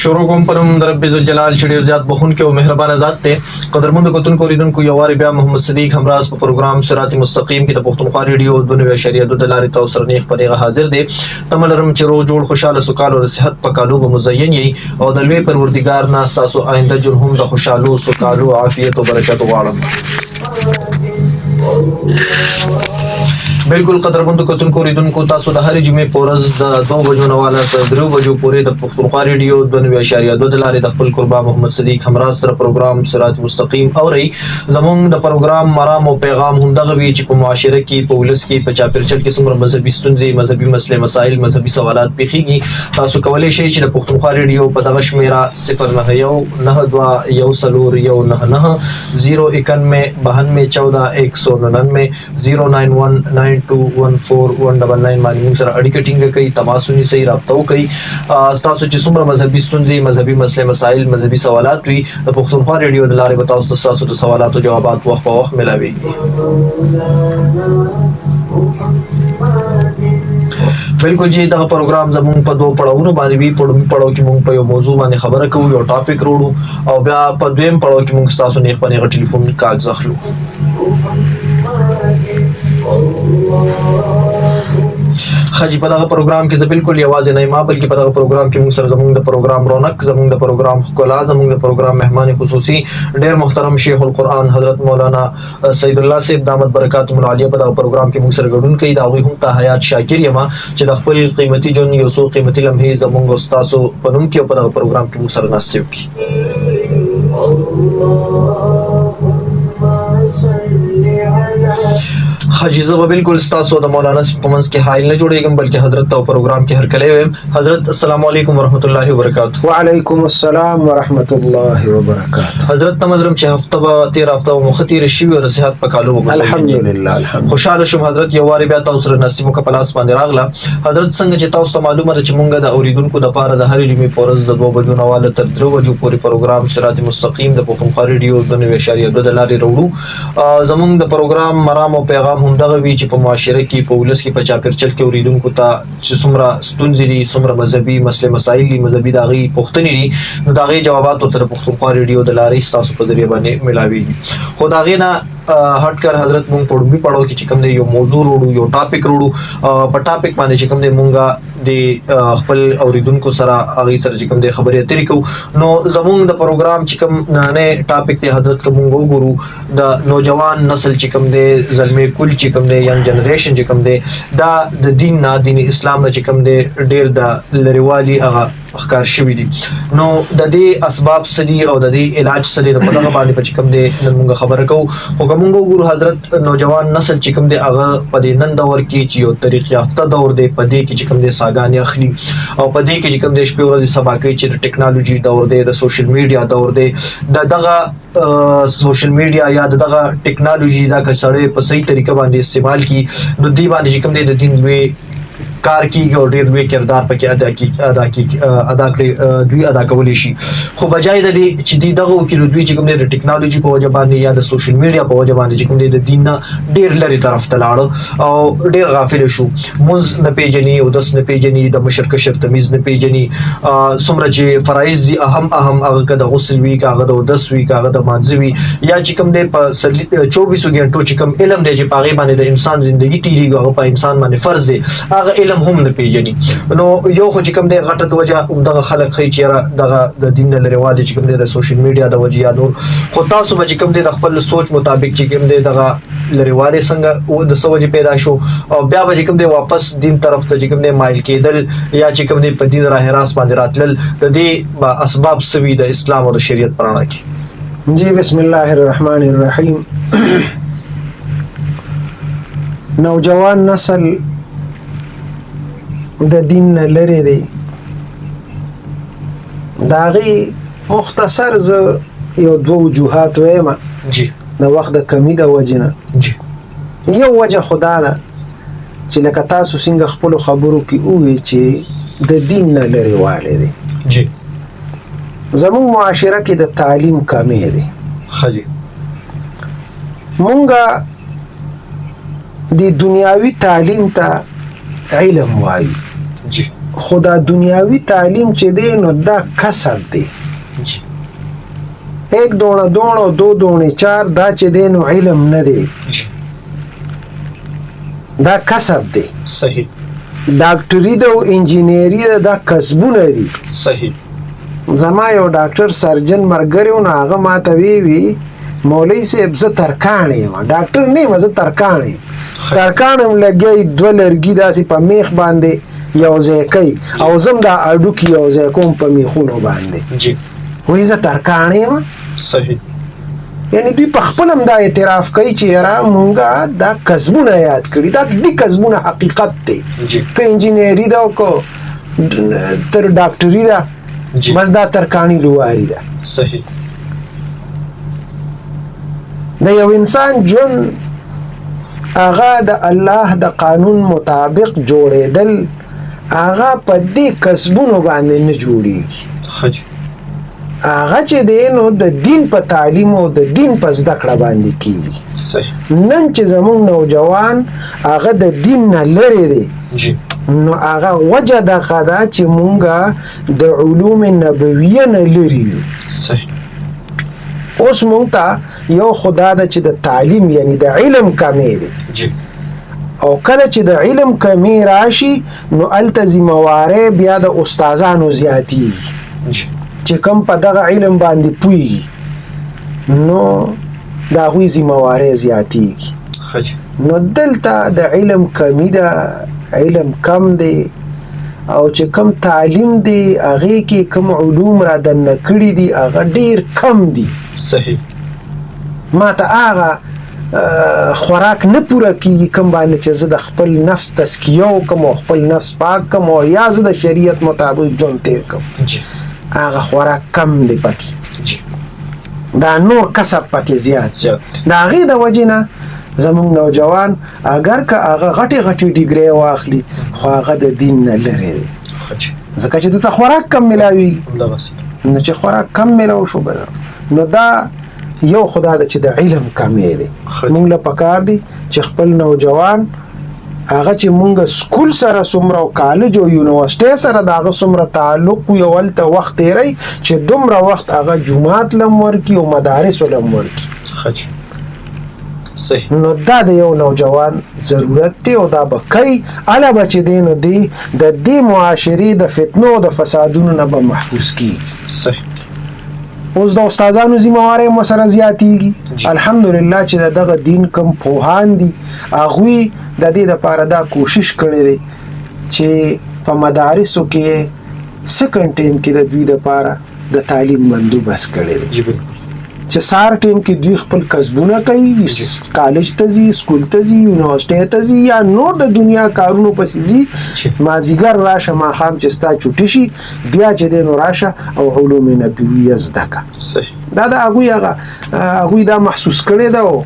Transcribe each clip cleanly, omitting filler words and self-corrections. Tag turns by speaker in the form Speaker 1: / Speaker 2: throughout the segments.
Speaker 1: شروع کوم په نوم د رب ذوالجلال چې ډېر زیات بخښونکی او مهربانه ذات دی. قدرمنو کتونکو اوریدونکو یو وارې بیا محمد صدیق همراز په پروګرام صراط مستقیم کې د پښتونخوا ریډیو 92.2 د لارې تاسو سره نیغ په حاضر دی. تمه لرم چې روغ جوړ خوشاله سوکال او صحت په کالو به مزین یې او د لوی پروردګار نه تاسو آینده جون هم د خوشالو سوکالو عافیت او برکت غواړم. بالکل قدرمنو کتونکو اوریدونکو تاسو د هرې جمعې په ورځ د 2 بجو نه والا تر 3 بجو پورې د پښتونخوا ریډیو 92.2 د لارې د خپل قربا محمد صدیق همراز سره پروګرام صراط مستقیم اوري. زمونږ د پروګرام مرام او پیغام هم دغه وی چې په معاشره کې په ولس کې په چاپیرچل کې څومره مذهبي ستونزې مذهبي مسلې مسایل مذهبي سوالات پیښیږي تاسو کولای شئ چې د پښتونخوا ریډیو په دغه شمیره 09192911499 0919214199199 باندې موږ سره اړیکه ټینګه کوي تماس ونیسئ رابطه وکړئ. تاسو چې څومره مذهبي ستونزې مذهبي مسلې مسایل مذهبي سوالات وي د پښتونخوا ریډیو د لارې به تاسو د سوالاتو جوابات وخت په وخت ملاويږي. بالکل جی دغه پروګرام زموږ په 2 پړاوونو باندې وی پړاو کې موږ په یو موضوع باندې خبره کوو یو ټاپک وروړو او بیا په دویم پړاو کې موږ تاسو نه خپل ټلیفون کال ځخلو. خاجي په دغه پروګرام کې زه بالکل یوازې نه یم بلکې په دغه پروګرام کې موږ سره زموږ د پروګرام رونق زموږ د پروګرام ښکلا زموږ د پروګرام مهمان خصوصي ډېر محترم شیخ القرآن حضرت مولانا سید الله صاحب دامت برکاتهم العالیه په دغه پروګرام کې موږ سره ګډون کوي. دا هغوی هم ته حیات شاکر یم چې د خپل قیمتي ژوند یو څو قیمتي لمحې زموږ او ستاسو په نوم کې په دغه پروګرام کې موږ سره ناستې وکړي. حاجی زه بالکل ستاسو د مولانا په منځ کې حایل نه جوړېږم بلکې حضرت ته پروګرام کې هرکلی ویم. حضرت السلام علیکم ورحمت الله وبرکاته.
Speaker 2: وعلیکم السلام ورحمت الله وبرکاته.
Speaker 1: حضرت ته مدرم چې هفته به 13 هفته مخ تیر شي او صحت په کالو وګورئ.
Speaker 2: الحمدلله
Speaker 1: خوشاله شوم حضرت یو واری بیا تاسو سره نستې مو کپلاس باندې راغله. حضرت څنګه چې تاسو ته معلومه ده چې مونږ د اوریدونکو د پاره د هرې جمعې په ورځ د 2 بجو نه والا تر 3 بجو پورې پروګرام صراط مستقیم د پښتونخوا ریډیو 92.2 د لارې وروړو. زمونږ د پروګرام مرام او پیغام هم دغه وی چې په معاشره کې په ولس کې په چاپیرچل کې اوریدونکو ته چې څومره ستونزې دي څومره مذهبي مسلې مسایل دي مذهبي د هغې پوښتنې دي نو د هغې جوابات ورته د پښتونخوا ریډیو د لارې ستاسو په ذریعه باندې ملاویږي. خو د هغې نه هټ کر حضرت مونږ په ډوبي پړاو کې چې کوم دی یو موضوع وروړو یو ټاپک وروړو په ټاپک باندې چې کوم دی مونږ د خپل اوریدونکو سره هغې سره چې کوم دی خبرې اترې کوو. نو زمونږ د پروګرام چې کوم نننی ټاپک دی حضرت که مونږ وګورو د نوجوان نسل چې کوم دی زلمې کل چې کوم دی ینګ جنریشن چې کوم دی دا د دین نه دین اسلام نه چې کوم دی ډېر د لرېوالي هغه ښکار شوي دي. نو د دې اسباب څه دي او د دې علاج څه دی په دغه باندې په چې کوم دی نن مونږ خبره کوو. خو که مونږ وګورو حضرت نوجوان نسل چې کوم دی هغه په دې نن دور کې چې یو طریق یافته دور دی په دې کې چې کوم دی ساګانې اخلي او په دې کې چې کوم دی شپې ورځې سبا کوي چې د ټیکنالوژي دور دی د سوشل میډیا دور دی د دغه سوشل میډیا یا دغه ټیکنالوژي دا که سړی په صحیح طریقه باندې استعمال کړي نو دې باندې چې کوم دی د دین لوی کار کیږي او ډېر لوی کردار پکې ادا کړي دوی ادا کولی شي. خو بجای د دې چې دوی دغه وکړي دوی چې کوم دی د ټیکنالوژي په وجه باندې یا د سوشل میډیا په وجه باندې چې کوم دی د دین نه ډېر لرې طرف ته لاړه او ډېر غافل شو. مونځ نه پیژني اودس نه پیژني د مشر کشر تمیز نه پیژني څومره چې فرایض دي اهم هغه که د غسل وي که هغه د اودس وي که هغه د مانځه وي یا چې کوم دی په 24 غنټو چې کوم علم دی چې په هغې باندې د انسان زندگی تېرېږي هغه په انسان باندې فرض دی هغه علم هم نه پیژني. نو یو خو چې کوم دی غټه وجه همدغه خلک ښایي چې یاره دغه د دین نه لرېوالی چې کوم دی د سوشل میډیا د وجې یا نور. خو تاسو به چې کوم دی د خپل سوچ مطابق چې کوم دی دغه لرېوالی څنګه د څه وجې پیدا شو او بیا به چې کوم دی واپس دین طرف ته چې کوم دی مایل کېدل یا چې کوم دی په دین راه راست باندې راتلل د دې به اسباب څه وي د اسلام او د شریعت په رڼا کې.
Speaker 2: جی بسم الله الرحمن الرحیم. نوجوان نسل د دین نه لرې دی د هغې مختصر زه یو 2 وجوهات ویم
Speaker 1: جی
Speaker 2: د وخت د کمي د وجې نه.
Speaker 1: جی
Speaker 2: یو وجه خو دا ده چې لکه تاسو څنګه خپلو خبرو کې ووایئ چې د دین نه لرېوالی دی.
Speaker 1: جی
Speaker 2: زموږ معاشره کې د تعلیم کمی دی.
Speaker 1: ښه جی
Speaker 2: مونږ د دنیاوي تعلیم ته علم وایو
Speaker 1: جی
Speaker 2: خو دا دنیاوي تعلیم چې دی نو دا کسب دی.
Speaker 1: جی
Speaker 2: 1 دوړه 2 دوړې 4 دا چې دی نو علم نه دی،
Speaker 1: جی
Speaker 2: دا کسب دی.
Speaker 1: صحیح.
Speaker 2: ډاکټري ده او انجینری ده، دا کسبونه دي.
Speaker 1: صحیح.
Speaker 2: زما یو ډاکټر سرجن مرګری و، نو هغه ما ته وی مولوي صاحب زه ترکاڼ یم، ډاکټر نه یم، زه ترکاڼ یم. ترکاڼ هم لګی 2 لرګي داسې په میخ باندې یو ځای کوي او زم دا اډوکي یو ځای کوم په میخونو باندې.
Speaker 1: جی
Speaker 2: وایي زه ترکاڼ یم.
Speaker 1: صحیح.
Speaker 2: یعنی دوی په خپل هم دا اعتراف کوي چې یاره مونږه دا کسبونه یاد کړي، دا دي کسبونه حقیقت دی.
Speaker 1: جی
Speaker 2: که انجینری ده او که تر ډاکټري ده،
Speaker 1: جی
Speaker 2: بس دا ترکاڼي لواري ده.
Speaker 1: صحیح.
Speaker 2: د یو انسان ژوند هغه د الله د قانون مطابق جوړېدل هغه په دې کسبونو باندې نه جوړېږي.
Speaker 1: حج
Speaker 2: هغه چې دی نو د دین په تعلیم او د دین په زده کړه باندې کېږي.
Speaker 1: صحیح.
Speaker 2: نن چې زموږ نوجوان هغه د دین نه لرې دی،
Speaker 1: جی
Speaker 2: نو هغه وجه دغه ده چې مونږه د علوم نبویه نه لرې یو.
Speaker 1: صحیح.
Speaker 2: اوس مونږ ته یو خدا ده چې د تعلیم یعنی د علم کمی دی،
Speaker 1: جی
Speaker 2: او کله چې د علم کمی راشي نو هلته ذمهوارۍ بیا د استادانو زیاتېږي
Speaker 1: جی
Speaker 2: چې کوم په دغه علم باندې پوهېږي، نو د هغوی ذمهوارۍ زیاتېږي.
Speaker 1: حج
Speaker 2: نو دلته د علم کمی ده، علم کم دی، او چې کم تعلیم دی هغې کې کم علوم را دننه کړي دي هغه ډېر کم دي.
Speaker 1: صحیح.
Speaker 2: ما ته هغه خوراک نه پوره کېږي کوم باندې چې زه د خپل نفس تزکیه وکړم او خپل نفس پاک کړم او یا زه د شریعت مطابق ژوند تېر کړم.
Speaker 1: جی
Speaker 2: هغه خوراک کم دی پکې،
Speaker 1: جی
Speaker 2: دا نور کسب پکې زیات.
Speaker 1: زیات.
Speaker 2: د هغې د وجې نه زموږ نوجوان اگر که هغه غټې غټې ډیګرۍ واخلي خو هغه د دین نه لرې دی،
Speaker 1: حج
Speaker 2: ځکه چې دته خوراک کم میلاویږي.
Speaker 1: همدغسې.
Speaker 2: نو چې خوراک کم میلاو شو نو دا یو خدا ده چې د علم کمی دی. مونږ له پکار دی چې خپل نوجوان هغه چې مونږ سکول سره څومره او کالج او یونیورسټۍ سره د هغه څومره تعلق وي او هلته وخت تېروي چې دومره وخت هغه جومات لم ورکړي او مدارسو لم ورکړي.
Speaker 1: حج صحیح.
Speaker 2: نو دا د یو نوجوان ضرورت دی او دا به کوي هله به چې دی نو دی د دې معاشرې د فتنو او د فسادونو نه به محفوظ کېږي.
Speaker 1: صحیح.
Speaker 2: اوس د استادانو ذمهوارۍ مو سره زیاتېږي.
Speaker 1: جی.
Speaker 2: الحمدلله چې د دغه دین کم پوهان دي هغوی د دې دپاره دا کوشش کړی دی چې په مدارسو کې سیکنډ ټیم کې د دوی دپاره د تعلیم بندوبست کړی دی
Speaker 1: جی بالکل.
Speaker 2: چې سهار ټیم کې دوی خپل کسبونه کوي، کالج ته ځي، سکول ته ځي، یونیورسټۍ ته ځي یا نور د دنیا کارونو پسې ځي. مازدیګر راشه ماښام چې ستا چوټي شي بیا چې دی نو راشه او علوم نبویه زده کړه.
Speaker 1: صحیح.
Speaker 2: دا د هغوی دا محسوس کړی ده او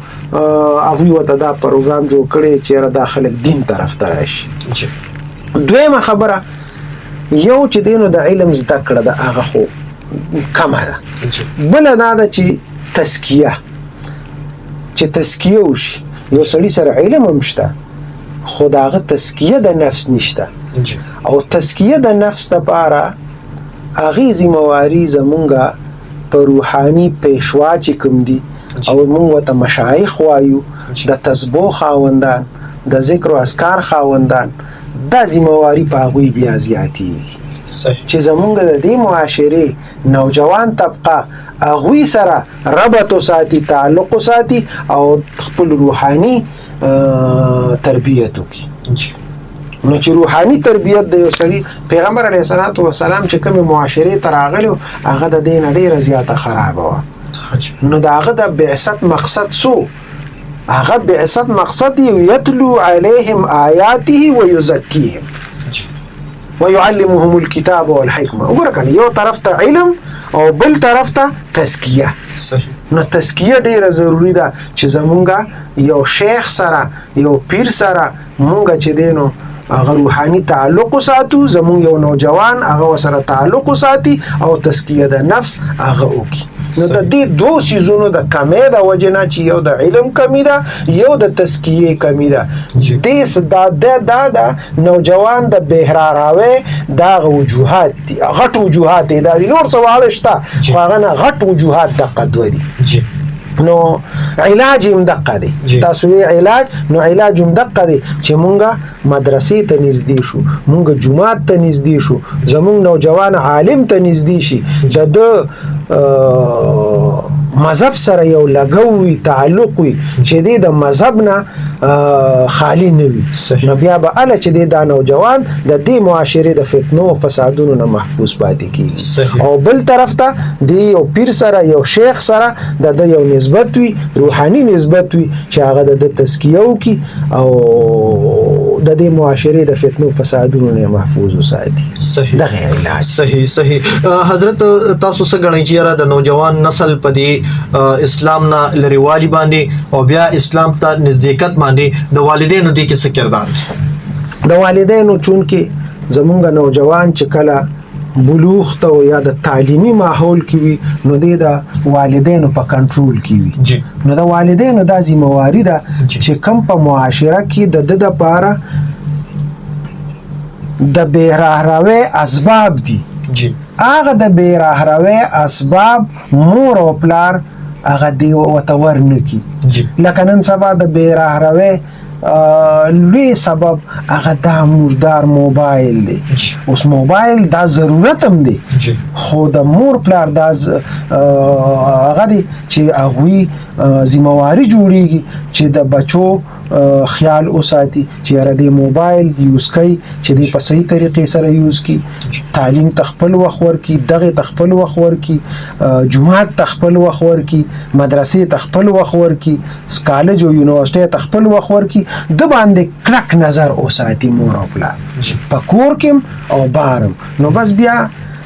Speaker 2: هغوی ورته دا پروګرام جوړ کړی چې یاره دا خلک دین طرف ته راشي.
Speaker 1: جی
Speaker 2: دویمه خبره یو چې دی نو د علم زده کړه ده هغه خو کمه ده.
Speaker 1: جی
Speaker 2: بله دا ده چې تزکیه، چې تزکیه وشي. یو سړي سره علم هم شته خو د هغه تزکیه د نفس نشته،
Speaker 1: جی
Speaker 2: او تزکیه د نفس دپاره هغې ذمهواري زمونږه په روحاني پیشوا چې کوم دي او مونږ ورته مشایخ وایو، د تسبو خاوندان، د ذکر و اذکار خاوندان، دا ذمهواري په هغوی بیا زیاتېږي.
Speaker 1: صحیح.
Speaker 2: چې زمونږ د دې معاشرې نوجوان طبقه هغوی سره ربط وساتي، تعلق وساتي او خپل روحاني تربیت وکړي.
Speaker 1: جی
Speaker 2: نو چې روحاني تربیت د یو سړي، پیغمبر علیه الصلاة والسلام چې کومې معاشرې ته راغلی هغه د دې نه ډېره زیاته خرابه وه.
Speaker 1: حج
Speaker 2: نو د هغه د بعثت مقصد څو؟ هغه بعثت مقصد یتلو علیهم آیاته ویزکیهم ويعلمهم الكتاب والحکمه. وګوره کنه یو طرف ته علم او بل طرف ته تزکیه.
Speaker 1: صحیح.
Speaker 2: نو تزکیه ډیره ضروری ده چې زمونږه یو شیخ سره، یو پیر سره مونږه چې دی نو هغه روحاني تعلق ساتو، زمونږ یو نوجوان هغه وسره تعلق ساتي او تزکیه د نفس هغه وکي. نو د دې دوه سيزونو د کمی د وجنه چې یو د علم کمی ده، یو د تزکیه کمی ده. دې صدا د نوجوان د بهراراوي دا وجوهات دي، غټ وجوهات دي، دا نور سوال شته خو هغه نه غټ وجوهات د قدوه دي. نو علاج هم دقه دی، تاسو علاج، نو علاج هم دقه دی چې مونږه مدرسې ته نږدې شو، مونږ جمعات ته نږدې شو، زمونږ نوجوان عالم ته نږدې شي، د مذهب سره یو لګوي تعلق وي چې د مذهب نه خالی نه وي. نو بیا به اله چې دا نوجوان د دې معاشره د فتنو او فسادونو نه محفوظ پاتې کیږي. او بل طرف ته د یو پیر سره یو شیخ سره د یو نسبت وي، روحاني نسبت وي چې هغه د تزکیه وکي او د دې معاشره د فتنو فسادونو نه محفوظ وساتي. دغه علاج.
Speaker 1: صحیح. حضرت تاسو څه غواړئ چې د نوجوان نسل په دې اسلام نه لریوالی باندې او بیا اسلام ته نزدېکت باندې د والدینو دې کې څه کردار؟
Speaker 2: د والدینو چون کې زمونږ نوجوان چې کله بلوغ ته یا د تعلیمي ماحول کې وي نو د والدینو په کنټرول کې وي. نو د والدینو دا ذمہواری ده چې کم په معاشره کې د لپاره د بیرهروي اسباب دي، هغه د بیرهروي اسباب مور او پلار هغه دی وتور نکی. لکه نن سبا د بیرهروي لوی سبب هغه د مردار موبایل دی. اوس موبایل دا ضرورت هم دی، خو د مور پلار دا هغه دی چې هغوی ذمہواری جوړیږي چې د بچو خیال وساتي چې یاره د موبایل یوز کوي چې د په صحیح طریقې سره یوز کی، تعلیم تخپل وخت ورکی، دغه تخپل وخت ورکی، جمعات تخپل وخت ورکی، مدرسې تخپل وخت ورکی، کالج او یونیورسيټي تخپل وخت ورکی، د باندې کلک نظر وساتي مور او پلار په کور کې او بارم. نو بس بیا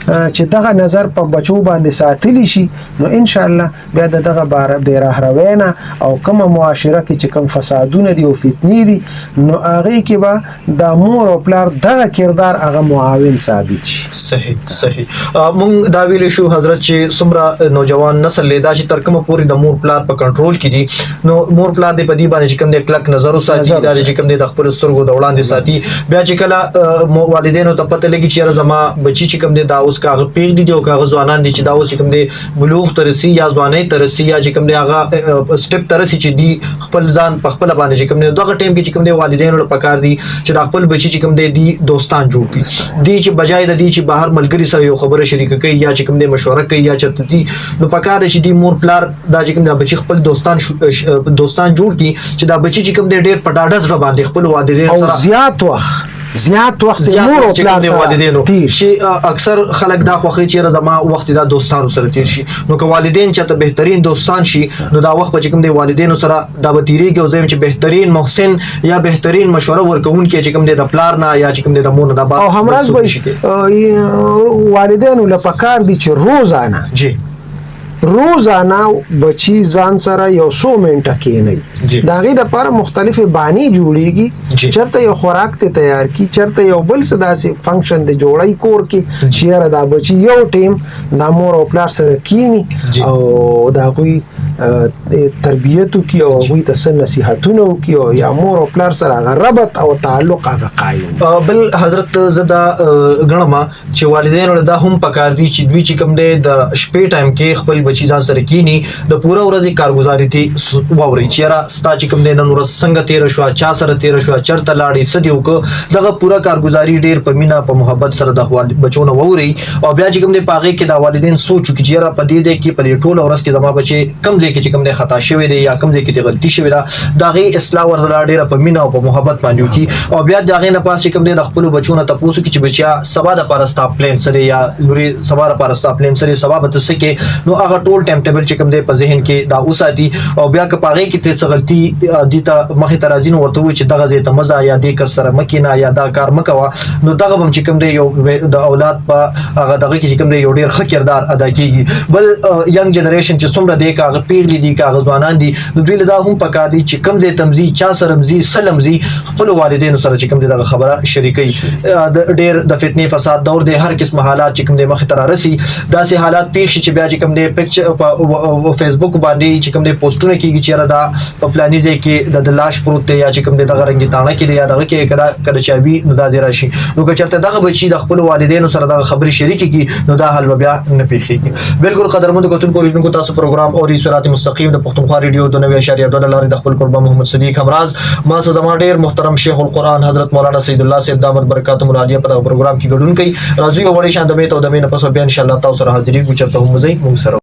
Speaker 2: چې دغه نظر په بچو باندې ساتلی شي نو ان شاء الله بیا دغه بیرهروي نه او کومه معاشره کې چې کوم فسادونه دي او فتنې دي نو هغه کې به د مور او پلار دغه کردار هغه معاون ثابت شي.
Speaker 1: صحیح. مونږ دا ویل شو حضرت چې څومره نوجوان نسل لیدا چې تر کومه پورې د مور پلار په کنټرول کې دي، نو مور پلار دې په دې باندې چې کوم د کلک نظر وساتي، دا چې کوم د خپل سترګو د وړاندې ساتي. بیا چې کله والدینو ته پته لګي چې زما بچی چې کوم د اوس کاغه پیغ دي او کاغه ځوانان دي چې دا اوس کوم د بلوغ ترسي یا ځواني ترسي یا چې کوم د هغه سټپ ترسي چې دی خپل ځان په خپل باندې چې کوم دغه ټیم کې چې کوم د والدینو لپاره کار دي چې د خپل بچی چې کوم د دوستان جوړ کړي دي، چې بجای د دې چې بهر ملګری سره یو خبره شریک کوي یا چې کوم د مشوره کوي یا چرته دي، نو پکار دي چې د مور پلار دا چې کوم د بچی خپل دوستان جوړ کړي چې دا بچی چې کوم د ډېر پټاډه سره باندې خپل والدین
Speaker 2: او زیات وخت مور او پلار سره والدینو
Speaker 1: چې اکثر خلک دا خوښي چې زما وخت دا دوستانو سره تیر شي، نو که والدین چې ته بهترین دوستان شي نو دا وخت چې کوم د والدینو سره دا به تیریږي او زم چې بهترین محسن یا بهترین مشوره ورکون کې چې کوم د پلار نه یا چې کوم د مور نه دا
Speaker 2: او همراز به والدینو لپاره کار دي چې روزانه بچی ځان سره یو 100 منټه کېنی، دا غي د لپاره مختلفه بانی جوړیږي، چرته یو خوراک ته تیار کی، چرته یو بل څه داسې فنکشن د جوړای کور کې چیرې دا بچی یو ټیم د مور او پلار سره کینی او دا کوئی تربیته کی او وی ته نصيحتونه کی او یا مور او پلار سره ربط او تعلق هغه قائم.
Speaker 1: بل حضرت زدا غنما چې والدین له دا هم پکار دي چې دوی چې کوم د شپې ټایم کې خپل بچی ځان سره کینی د پوره ورځې کارګزاري تی ووري چې را ستا چې کوم د نن ورځ څنګه تیر شو، چا سره تیر شو، چرته لاړې سدیو کو دغه پوره کارګزاري ډیر په مینا په محبت سره د بچونه ووري او بیا چې کوم د پاغه کې د والدین سوچ کی چې را په دې کې په ټوله ورځ کې زما بچي کم ځای کې چې کوم د خطا شوی دی یا کم ځای کې د غلطي شوی دا دغه اصلاح ورته ډیر په مینا او په محبت باندې کی او بیا دغه نه پاس چې کوم د خپل بچونه تاسو کې چې بچیا سبا د پرستا پلان سره یا لوري سبا د پرستا پلان سره سبا به تاسو کې نو هغه ټول ټایم ټیبل چې کوم دی په ذهن کې دا اوساتي او بیا که پاغه کې ته غلطي دي ته مخې ترازین ورته وي چې دغه زه ته مزه یا د کسر مکینا یا دا کار مکوا نو دغه بم چې کوم دی یو د اولاد په هغه دغه کې چې کوم دی یو ډیر ښه کردار ادا کیږي. بل ینګ جنریشن چې څومره دی کاغه پیغلي دي کاغذوانان دي نو دوی له دا هم پکار دي چې کم ځای تمزي چا سره مزي سلمزي خپل والدینو سره چې کم دي دغه خبره شریکي د ډېر د فتنې فساد دور دی هر قسم حالات چې کوم د مخ ته راسي داسې حالات پیښ شي چې بیا چې کوم د پکچر په فیسبوک باندې چې کوم د پوسټونه کیږي چې دا په پلاني ځای کې د لاش پروت دی یا چې کوم د دغه رنګي تانه کې دی یا دغه کې کړه چابي نو دا دی راشي نو که چېرته دغه بچي د خپل والدینو سره دغه خبري شریکي کی نو دا حل بیا نه پیښیږي بالکل قدرمنو کتونکو لیدونکو تاسو پروګرام او صراط مستقیم د پښتونخوا ریډیو د 90.2 لارې د خپل قربان محمد صدیق همراز ما سره زما ډیر محترم شیخ القرآن حضرت مولانا سید الله صاحب دامت برکاته العالیه په دغه پروګرام کې ګډون کوي راځي او وړي شان د میته او د مینه په سبب ان شاء الله تاسو سره حاضرې ګو چرته هم زئی موږ سره